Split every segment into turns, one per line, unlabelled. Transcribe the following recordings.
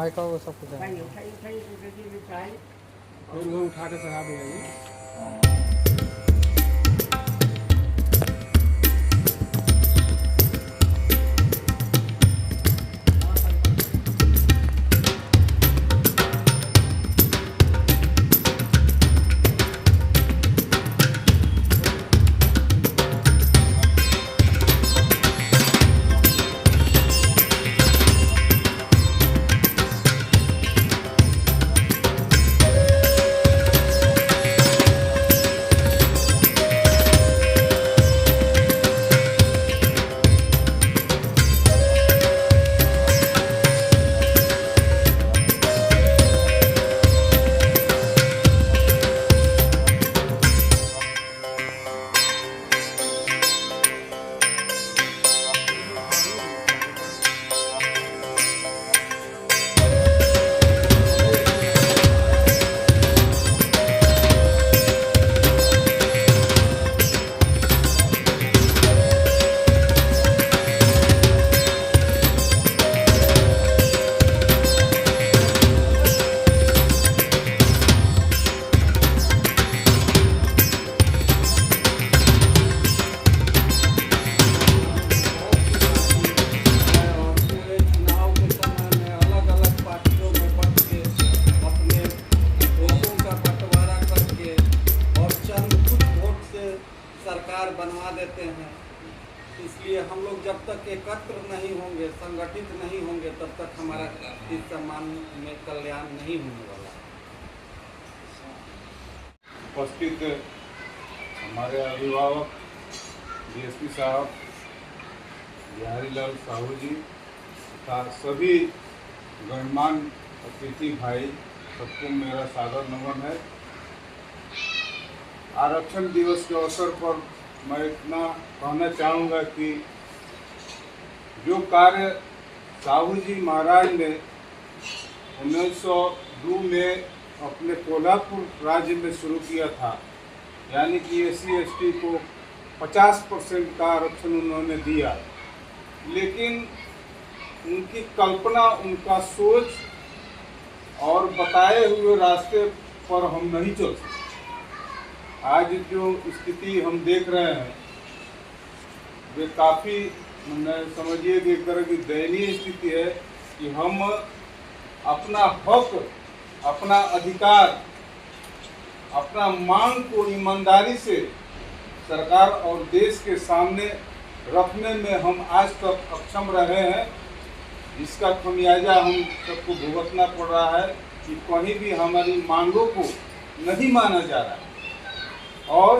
लिपाई का वो सब कुछ है।
फिर वो उठा के चढ़ा दिया जी।
सरकार बनवा देते हैं। इसलिए हम लोग जब तक एकत्र नहीं होंगे, संगठित नहीं होंगे, तब तक हमारा इस समाज में कल्याण नहीं होने वाला।
उपस्थित हमारे अभिभावक डीएसपी साहब बिहारी लाल साहू जी तथा सभी गणमान्य अतिथि भाई, सबको मेरा सादर नमन है। आरक्षण दिवस के अवसर पर मैं इतना कहना चाहूँगा कि जो कार्य साहू जी महाराज ने 1902 में अपने कोल्हापुर राज्य में शुरू किया था, यानी कि SC/ST को 50% का आरक्षण उन्होंने दिया, लेकिन उनकी कल्पना, उनका सोच और बताए हुए रास्ते पर हम नहीं चल सकते। आज जो स्थिति हम देख रहे हैं वे काफ़ी, समझिए कि एक तरह की दयनीय स्थिति है कि हम अपना हक, अपना अधिकार, अपना मांग को ईमानदारी से सरकार और देश के सामने रखने में हम आज तक अक्षम रहे हैं। इसका खमियाजा हम सबको भुगतना पड़ रहा है कि कहीं भी हमारी मांगों को नहीं माना जा रहा है और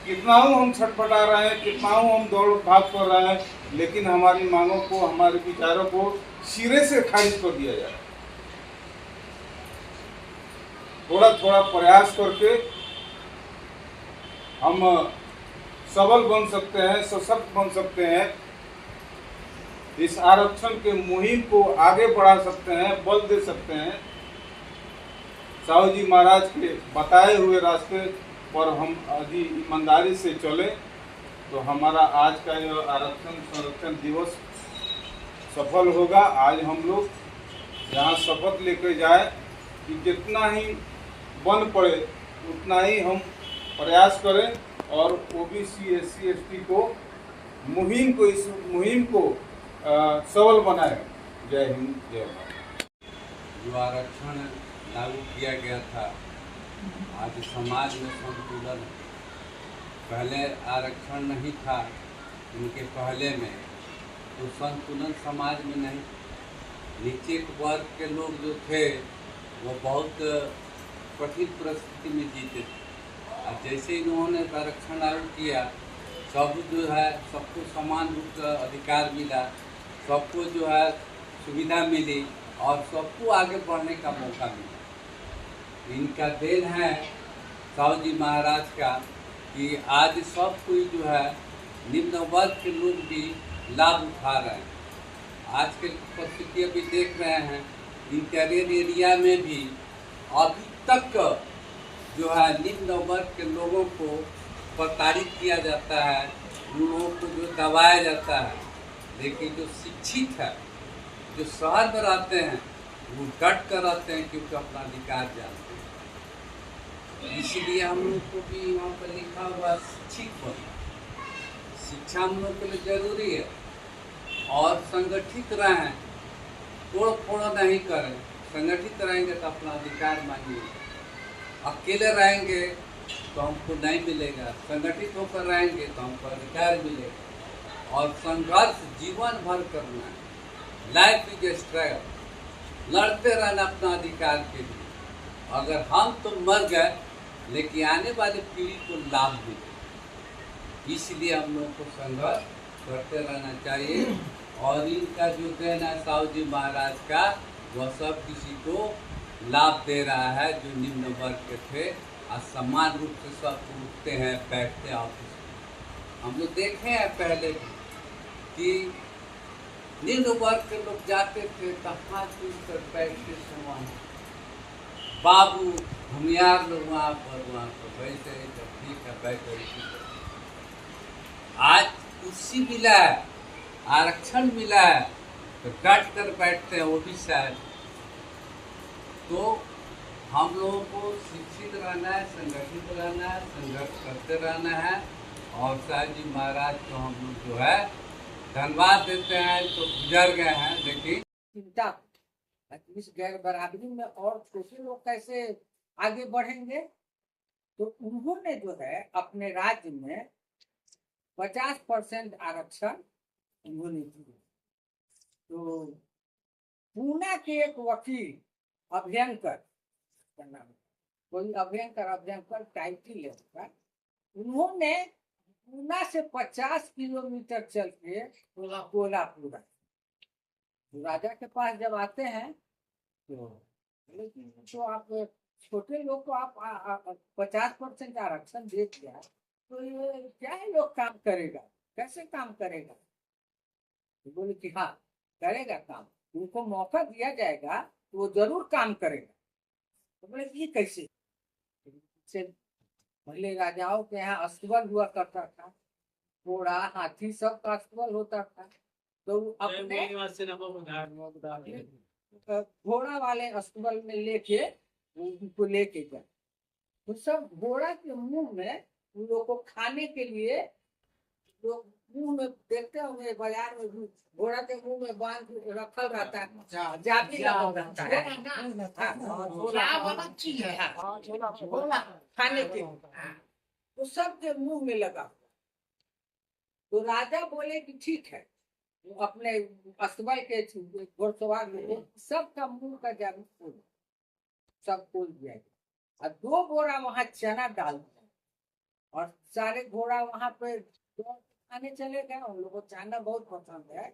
कितना हम छटपटा रहे हैं, कितना हम दौड़ भाग कर रहे हैं, लेकिन हमारी मांगों को, हमारे विचारों को सिरे से खारिज कर दिया जा रहा है। थोड़ा थोड़ा प्रयास करके हम सबल बन सकते हैं, सशक्त बन सकते हैं, इस आरक्षण के मुहिम को आगे बढ़ा सकते हैं, बल दे सकते हैं। साहू जी महाराज के बताए हुए रास्ते पर हम यदि ईमानदारी से चले तो हमारा आज का यह आरक्षण संरक्षण दिवस सफल होगा। आज हम लोग यहाँ शपथ लेकर जाए कि जितना ही बन पड़े उतना ही हम प्रयास करें और OBC SC/ST को इस मुहिम को सबल बनाए। जय हिंद, जय भारत।
जो आरक्षण लागू किया गया था, आज समाज में संतुलन, पहले आरक्षण नहीं था उनके पहले में, तो संतुलन समाज में नहीं। नीचे वर्ग के लोग जो थे वो बहुत कठिन परिस्थिति में जीते थे। और जैसे इन्होंने आरक्षण लागू किया, सब जो है सबको समान रूप का अधिकार मिला, सबको जो है सुविधा मिली और सबको आगे बढ़ने का मौका मिला। इनका देन है साहू जी महाराज का कि आज सब कोई जो है निम्न वर्ग के लोग भी लाभ उठा रहे हैं। आज के परिस्थिति अभी देख रहे हैं, इंटीरियर एरिया में भी अभी तक जो है निम्न वर्ग के लोगों को प्रताड़ित किया जाता है, उन लोगों को जो दबाया जाता है। लेकिन जो शिक्षित है, जो शहर में रहते हैं, वो डट कर रहते हैं क्योंकि अपना अधिकार जानते हैं। इसलिए हम लोग को भी वहाँ पर लिखा हुआ शिक्षित होना, शिक्षा हम लोग के लिए जरूरी है। और संगठित रहें, तोड़ फोड़ नहीं करें। संगठित रहेंगे तो अपना अधिकार मांगिए। अकेले रहेंगे तो हमको नहीं मिलेगा, संगठित होकर रहेंगे तो हमको अधिकार मिलेगा। और संघर्ष जीवन भर करना है। लाइफ इज ए स्ट्रगल, लड़ते रहना अपना अधिकार के लिए। अगर हम तो मर गए लेकिन आने वाली पीढ़ी को लाभ मिले, इसलिए हम लोगों को संघर्ष करते रहना चाहिए। और इनका जो देन है साहू जी महाराज का, वह सब किसी को लाभ दे रहा है जो निम्न वर्ग के थे। और समान रूप से सब उठते हैं, बैठते हैं ऑफिस में। हम लोग देखे हैं पहले कि निम्न वर्ग के लोग जाते थे तो हाथ कर बैठते समान, बाबू भूमियार लोग वहाँ पर वैसे ठीक है बैठे। आज कुर्सी मिला है, आरक्षण मिला है तो डट कर बैठते हैं, वो भी शायद। तो हम लोगों को शिक्षित रहना है, संगठित रहना है, संघर्ष करते रहना है। और साहब जी महाराज को हम लोग जो है धन्यवाद देते हैं। तो गुजर गए हैं लेकिन
चिंता इस गैर बराबरी में और छोटे लोग कैसे आगे बढ़ेंगे। तो उन्होंने जो है अपने राज्य में 50% आरक्षण उन्होंने दिया। तो पूना के एक वकील अभ्यंकर, कोई अभ्यंकर टाइटल है, उन्होंने पूना से 50 किलोमीटर चल के कोल्हापुर राजा के पास जब आते हैं तो आप छोटे लोग को आप 50% आरक्षण दे दिया, तो ये क्या है लोग काम करेगा, कैसे काम करेगा। तो बोले कि हाँ करेगा काम, उनको मौका दिया जाएगा तो वो जरूर काम करेगा। तो बोले ये कैसे। पहले राजाओं के यहाँ अस्तबल हुआ करता था, घोड़ा हाथी सब का अस्तबल होता था। तो अपने घोड़ा वाले अस्तबल में लेके उनको लेके गए। तो सब घोड़ा के मुंह में उन लोग को खाने के लिए लोग मुंह में देखते होंगे, बाजार में भी घोड़ा के मुंह में बांध रखल रहता है, जाफी लगा रहता है खाने के लिए, तो सबके मुंह में लगा। तो राजा बोले कि ठीक है, वो अपने अस्तबल के घोड़सवार में सबका मुंह का जादू खोल, सब खोल दिया। और 2 बोरा वहां चना डाल दिया और सारे घोड़ा वहां पे खाने चले गए। उन लोगों को चना बहुत पसंद है।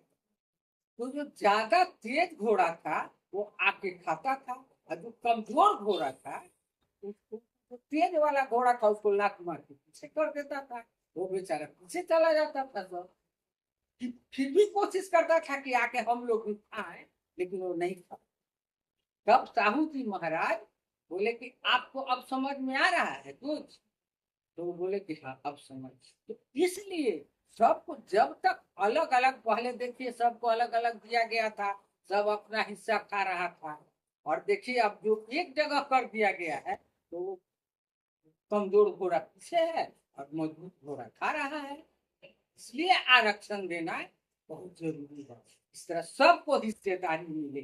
तो जो ज्यादा तेज घोड़ा था वो आके खाता था, और जो कमजोर घोड़ा था उसको तेज वाला घोड़ा था उसको लात मार के पीछे कर देता था, वो बेचारा पीछे चला जाता था। सब फिर भी कोशिश करता था कि आके हम लोग भी खाएं, लेकिन वो नहीं खा। तब साहू जी महाराज बोले कि आपको अब समझ में आ रहा है कुछ। तो वो बोले कि हाँ अब समझ। तो इसलिए सबको जब तक अलग अलग, पहले देखिए सबको अलग अलग दिया गया था, सब अपना हिस्सा खा रहा था। और देखिए अब जो एक जगह कर दिया गया है तो वो कमजोर घोड़ा पीछे है और मजबूत घोड़ा खा रहा है। इसलिए आरक्षण देना बहुत जरूरी है। इस तरह सबको हिस्सेदारी मिले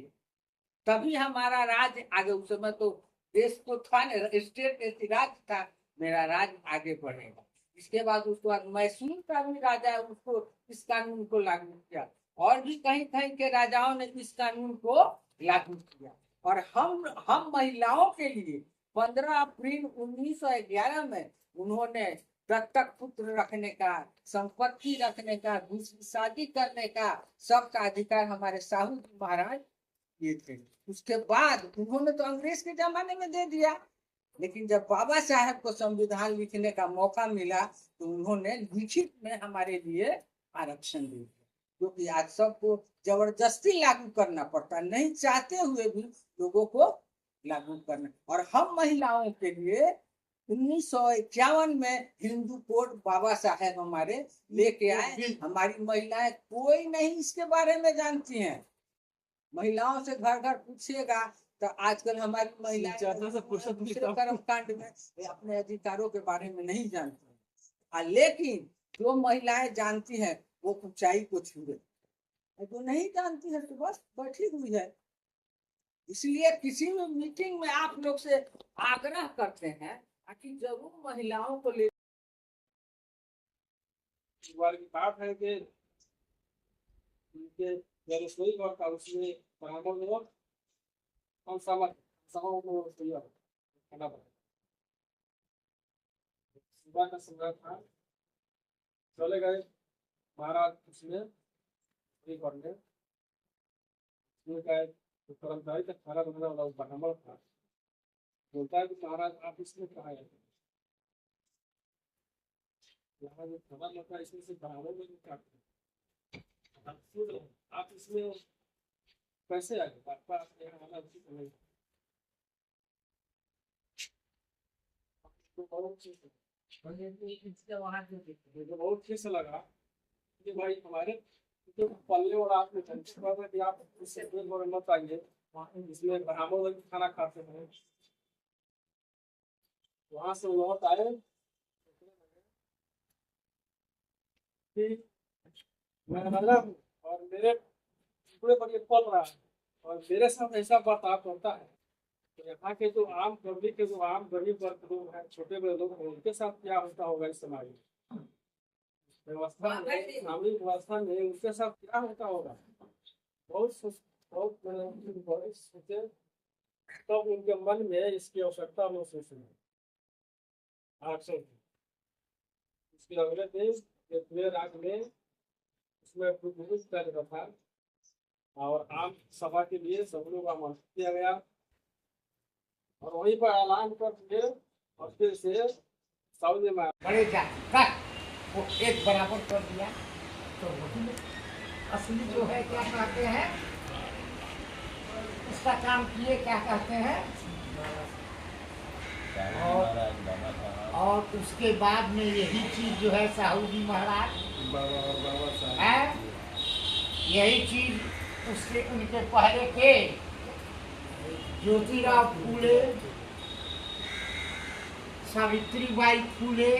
तभी हमारा राज्य आगे। उस समय तो देश तो था, स्टेट राज्य था, मेरा राज्य आगे बढ़ेगा। इसके बाद उसके बाद मैसूर का भी राजा है, उसको इस कानून को लागू किया, और भी कहीं कहीं के राजाओं ने इस कानून को लागू किया। और हम महिलाओं के लिए 15 अप्रैल 1911 में उन्होंने दत्तक पुत्र रखने का, संपत्ति रखने का, दूसरी शादी करने का सबका अधिकार हमारे साहू जी महाराज ये थे। उसके बाद उन्होंने तो अंग्रेज के जमाने में दे दिया, लेकिन जब बाबा साहब को संविधान लिखने का मौका मिला तो उन्होंने लिखित में हमारे लिए आरक्षण दे दिया, क्योंकि आज सबको जबरदस्ती लागू करना पड़ता, नहीं चाहते हुए भी लोगों को लागू करना। और हम महिलाओं के लिए 1951 में हिंदू कोड बाबा साहब हमारे लेके आए। हमारी महिलाएं कोई नहीं इसके बारे में जानती हैं, महिलाओं से घर घर पूछिएगा तो आजकल हमारी महिलाएं
ज्यादा से फुर्सत नहीं
दूसरे
था।
कर्म कांड में अपने अधिकारों के बारे में नहीं जानती लेकिन जो महिलाएं जानती हैं वो ऊंचाई को छू रही जो नहीं जानती है तो बस बैठी हुई है। इसलिए किसी भी मीटिंग में आप लोग से आग्रह करते हैं कि जरूर महिलाओं को ले।
एक बार की बात है कि उनके जो रसोई घर था उसमें बराबर में कौन सा को तैयार खाना बना। सुबह का समय था, चले गए महाराज उसमें रसोई घर में। उसमें का तो कर्मचारी का खाना बनाने वाला ब्राह्मण था, बोलता है कि महाराज आप इसमें कहा है यहाँ जो खाना लगता है इसमें से ब्राह्मण में काटते हैं, आप इसमें कैसे आ गए? आपका आपने यहाँ आना उचित नहीं। तो बहुत ठीक से लगा कि भाई हमारे जो पल्ले और आप में था कि आप इससे एक बार मत आइए, इसमें ब्राह्मण लोग खाना खाते हैं। वहां से लौट आए कि मैं लगा और मेरे टुकड़े पर ये पल रहा है और मेरे साथ ऐसा बर्ताव करता है तो यहाँ के जो आम पब्लिक के जो आम गरीब वर्ग लोग हैं, छोटे बड़े लोग हैं, उनके साथ क्या होता होगा इस समाज में, व्यवस्था में, सामूहिक व्यवस्था में उनके साथ क्या होता होगा। बहुत सोचे तब उनके मन में इसकी आवश्यकता महसूस हुई आरक्षण की। उसके अगले दिन पूरे राज्य में उसमें कर रहा था और आम सभा के लिए सब लोग आमंत्रित किया गया और वहीं पर ऐलान कर दिए और फिर से साउदी में
बड़े जाति का वो एक बराबर कर दिया तो वही असली जो है क्या कहते हैं उसका काम किए क्या कहते हैं। और उसके बाद में यही चीज जो है साहू जी महाराज है, यही चीज उसके उनके पहले के ज्योतिराव फूले, सावित्रीबाई फूले,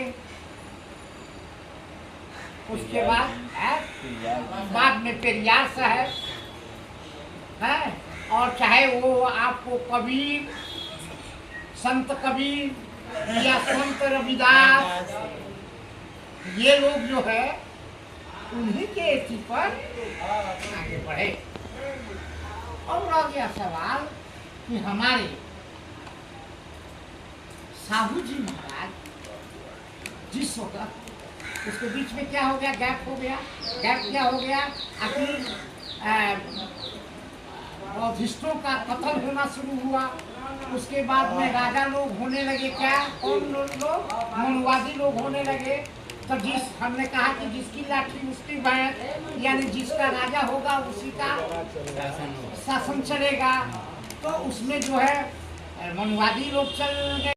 उसके बाद में पेरियार साहब है, और चाहे वो आपको कबीर, संत कबीर या संत रविदास, ये लोग जो है उन्हीं के एथी पर आगे बढ़े। और आ गया सवाल कि हमारे साहू जी महाराज जिस वक्त उसके बीच में क्या हो गया, गैप हो गया। गैप क्या हो गया, आखिर बौद्धिस्टों का कत्ल होना शुरू हुआ। उसके बाद में राजा लोग होने लगे, क्या कौन लोग मनुवादी लोग होने लगे। तो जिस हमने कहा कि जिसकी लाठी उसकी भैंस, यानी जिसका राजा होगा उसी का शासन चलेगा। तो उसमें जो है मनुवादी लोग चल गए।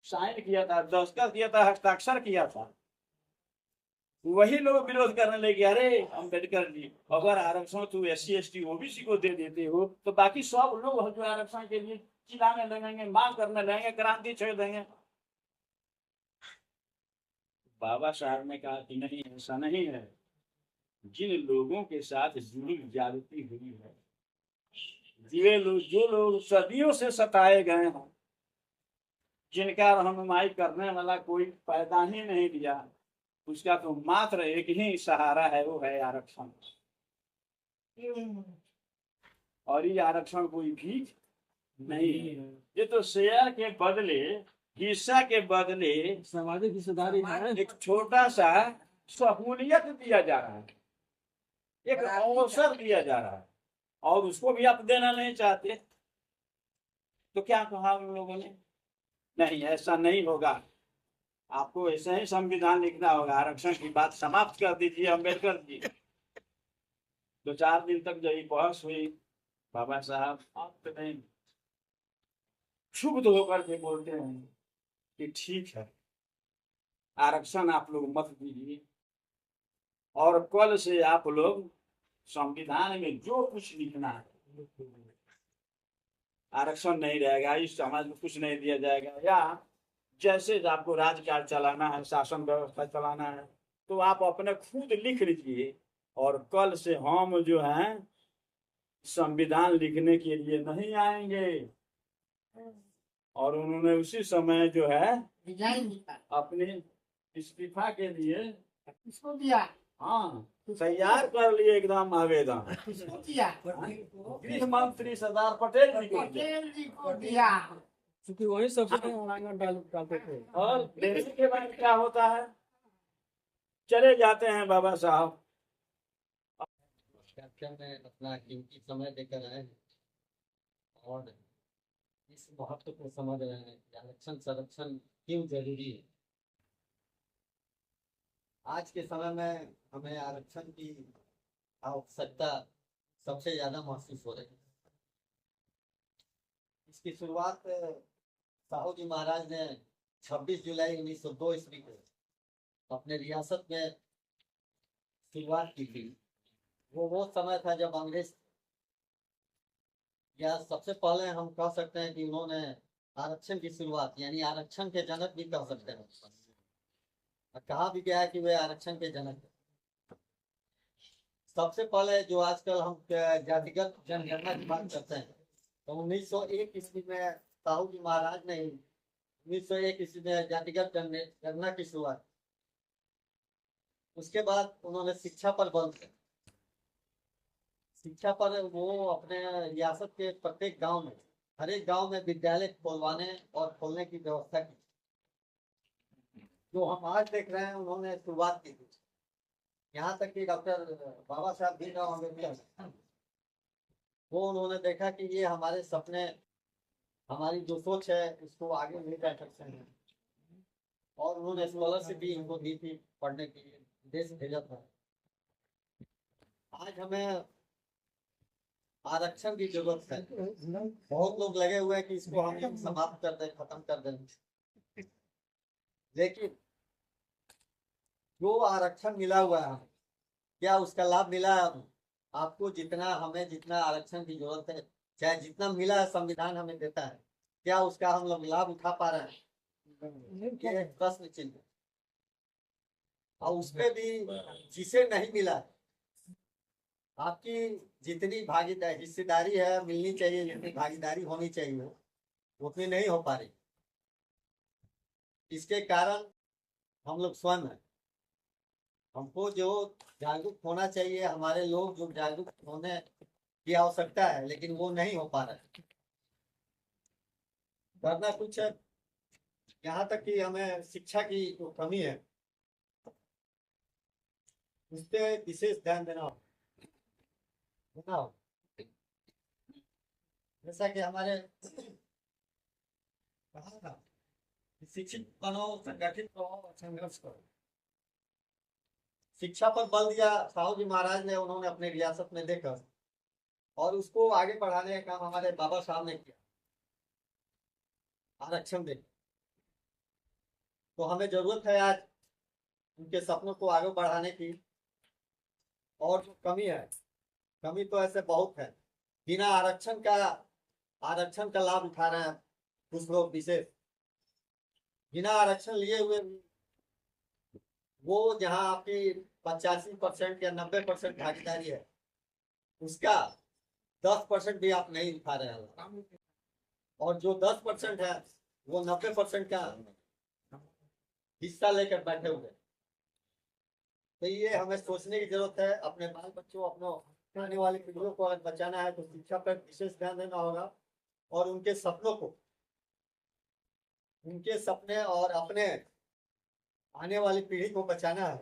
साइन किया था, दस्तखत किया था, हस्ताक्षर किया था, वही लोग विरोध करने लगे। अरे अम्बेडकर जी, अगर आरक्षण तू SC ST OBC को दे देते हो तो बाकी सब लोग जो आरक्षण के लिए चिल्लाने लगेंगे, मांग करने लगेंगे, क्रांति छेड़ देंगे। बाबा साहब ने कहा कि नहीं, ऐसा नहीं है। जिन लोगों के साथ जुल्म ज्यादती हुई है, जो लोग सदियों से सताए गए हैं, जिनका रहनुमाई करने वाला कोई पैदा ही नहीं दिया, उसका तो मात्र एक ही सहारा है, वो है आरक्षण। और ये आरक्षण कोई भीख नहीं है, ये तो शेयर के बदले, हिस्सा के बदले
सामाजिक हिस्सेदारी है।
एक छोटा सा सहूलियत दिया जा रहा है, एक अवसर दिया जा रहा है, और उसको भी आप देना नहीं चाहते। तो क्या कहा उन लोगों ने, नहीं ऐसा नहीं होगा, आपको ऐसा ही संविधान लिखना होगा, आरक्षण की बात समाप्त कर दीजिए अम्बेडकर जी। 2-4 दिन तक जो बहस हुई, बाबा साहब अंत में क्षुब्ध होकर के बोलते हैं कि ठीक है, आरक्षण आप लोग मत दीजिए, और कल से आप लोग संविधान में जो कुछ लिखना है आरक्षण नहीं रहेगा, इस समाज में कुछ नहीं दिया जाएगा, या जैसे आपको राज्यकाल चलाना है, शासन व्यवस्था चलाना है, तो आप अपने खुद लिख लीजिए, और कल से हम जो हैं संविधान लिखने के लिए नहीं आएंगे। और उन्होंने उसी समय जो है
डिजाइन दिया,
अपने इस्तीफा के लिए
किसको दिया?
हाँ तैयार कर लिए एकदम आवेदन,
किसको दिया?
गृह मंत्री सरदार पटेल जी को दिया।
पटेल जी को दिया।
क्योंकि वही सबसे डालते थे।
और देने के बाद क्या होता है, चले जाते हैं बाबा साहब।
व्याख्या में अपना कीमती समय देकर आए हैं और इस महत्व को समझ रहे हैं कि आरक्षण संरक्षण क्यों जरूरी है। आज के समय में हमें आरक्षण की आवश्यकता सबसे ज्यादा महसूस हो रही है। इसकी शुरुआत साहू जी महाराज ने 26 जुलाई 1902 ईस्वी को अपने रियासत में शुरुआत की थी। वो समय था जब अंग्रेज, या सबसे पहले हम कह सकते हैं कि उन्होंने आरक्षण की शुरुआत, यानी आरक्षण के जनक भी कह सकते हैं। कहा भी गया है कि वे आरक्षण के जनक हैं। सबसे पहले जो आजकल हम जातिगत जनगणना की बात करते हैं, तो 1901 ईस्वी में साहू जी महाराज ने 1901 ईस्वी में जातिगत जनगणना की शुरुआत। उसके बाद उन्होंने शिक्षा पर बल दिया। शिक्षा पर वो अपने रियासत के प्रत्येक गांव में, हर एक गांव में विद्यालय खोलवाने और खोलने की व्यवस्था की। जो हम आज देख रहे हैं उन्होंने शुरुआत की थी। यहाँ तक कि डॉक्टर बाबा साहब भीमराव अम्बेडकर, वो उन्होंने देखा कि ये हमारे सपने, हमारी जो सोच है उसको आगे ले जा सकते हैं, और उन्होंने स्कॉलरशिप भी इनको दी थी पढ़ने के लिए, देश भेजा था। आज हमें आरक्षण की जरूरत है। बहुत लोग लगे हुए हैं कि इसको हम समाप्त कर दें, खत्म कर दें, लेकिन जो आरक्षण मिला हुआ है, क्या उसका लाभ मिला है? आपको जितना, हमें जितना आरक्षण की जरूरत है, चाहे जितना मिला है संविधान हमें देता है, क्या उसका हम लोग लाभ उठा पा रहे हैं? ये एक प्रश्न चिन्ह है। और उसपे भी जिसे नहीं मिला, आपकी जितनी भागीदारी, हिस्सेदारी है मिलनी चाहिए, जितनी भागीदारी होनी चाहिए उतनी नहीं हो पा रही। इसके कारण हम लोग स्वयं हैं। हमको जो जागरूक होना चाहिए, हमारे लोग जो जागरूक होने की आवश्यकता है, लेकिन वो नहीं हो पा रहा है। करना कुछ है, यहाँ तक कि हमें शिक्षा की जो कमी है उस पर विशेष ध्यान देना होगा। जैसा कि हमारे कहा था, शिक्षित बनो, संगठित रहो, संघर्ष करो। शिक्षा पर बल दिया साहू जी महाराज ने, उन्होंने अपने रियासत में देकर, और उसको आगे बढ़ाने का काम हमारे बाबा साहब ने किया, आरक्षण दे। तो हमें जरूरत है आज उनके सपनों को आगे बढ़ाने की। और जो कमी है, कमी तो ऐसे बहुत है, बिना आरक्षण का लाभ उठा रहे हैं कुछ लोग विशेष, बिना आरक्षण लिए हुए। वो जहां आपकी 85% या 90% भागीदारी है, उसका 10% भी आप नहीं उठा रहे हैं, और जो 10% है वो 90% का हिस्सा लेकर बैठे हुए। तो ये हमें सोचने की जरूरत है। अपने बाल बच्चों, अपने आने वाली पीढ़ियों को अगर बचाना है तो शिक्षा पर विशेष ध्यान देना होगा, और उनके सपनों को, उनके सपने और अपने आने वाली पीढ़ी को बचाना है,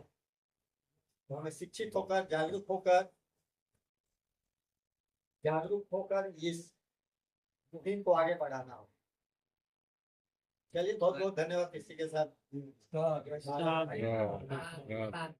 तो हमें शिक्षित होकर, जागरूक होकर इस मुहिम को आगे बढ़ाना हो। चलिए, बहुत बहुत धन्यवाद। इसी के साथ